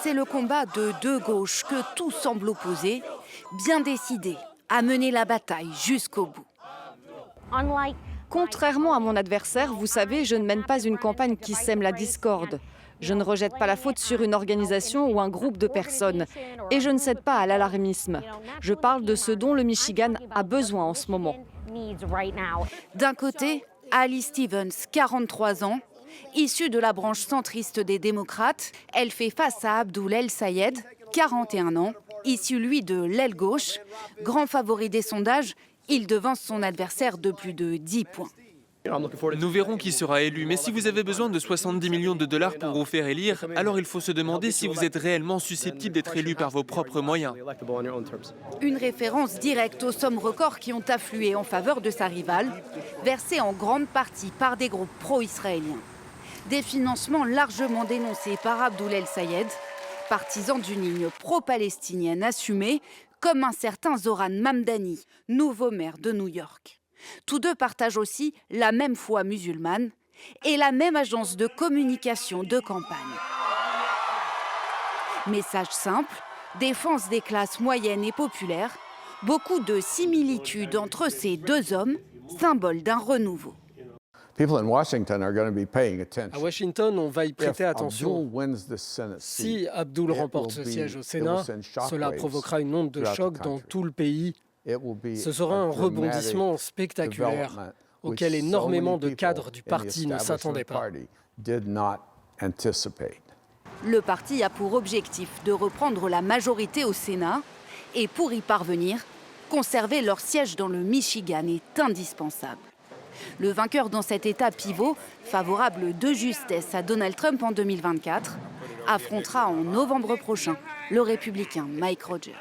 C'est le combat de deux gauches que tout semble opposer, bien décidées à mener la bataille jusqu'au bout. Contrairement à mon adversaire, vous savez, je ne mène pas une campagne qui sème la discorde. Je ne rejette pas la faute sur une organisation ou un groupe de personnes. Et je ne cède pas à l'alarmisme. Je parle de ce dont le Michigan a besoin en ce moment. D'un côté, Ali Stevens, 43 ans, issue de la branche centriste des démocrates, elle fait face à Abdul El Sayed, 41 ans, issu lui de l'aile gauche. Grand favori des sondages, il devance son adversaire de plus de 10 points. Nous verrons qui sera élu, mais si vous avez besoin de 70 millions de dollars pour vous faire élire, alors il faut se demander si vous êtes réellement susceptible d'être élu par vos propres moyens. Une référence directe aux sommes records qui ont afflué en faveur de sa rivale, versées en grande partie par des groupes pro-israéliens. Des financements largement dénoncés par Abdul El Sayed, partisan d'une ligne pro-palestinienne assumée, comme un certain Zoran Mamdani, nouveau maire de New York. Tous deux partagent aussi la même foi musulmane et la même agence de communication de campagne. Message simple, défense des classes moyennes et populaires, beaucoup de similitudes entre ces deux hommes, symbole d'un renouveau. À Washington, on va y prêter attention. Si Abdul remporte ce siège au Sénat, cela provoquera une onde de choc dans tout le pays. Ce sera un rebondissement spectaculaire auquel énormément de cadres du parti ne s'attendaient pas. Le parti a pour objectif de reprendre la majorité au Sénat et pour y parvenir, conserver leur siège dans le Michigan est indispensable. Le vainqueur dans cet État pivot, favorable de justesse à Donald Trump en 2024, affrontera en novembre prochain le républicain Mike Rogers.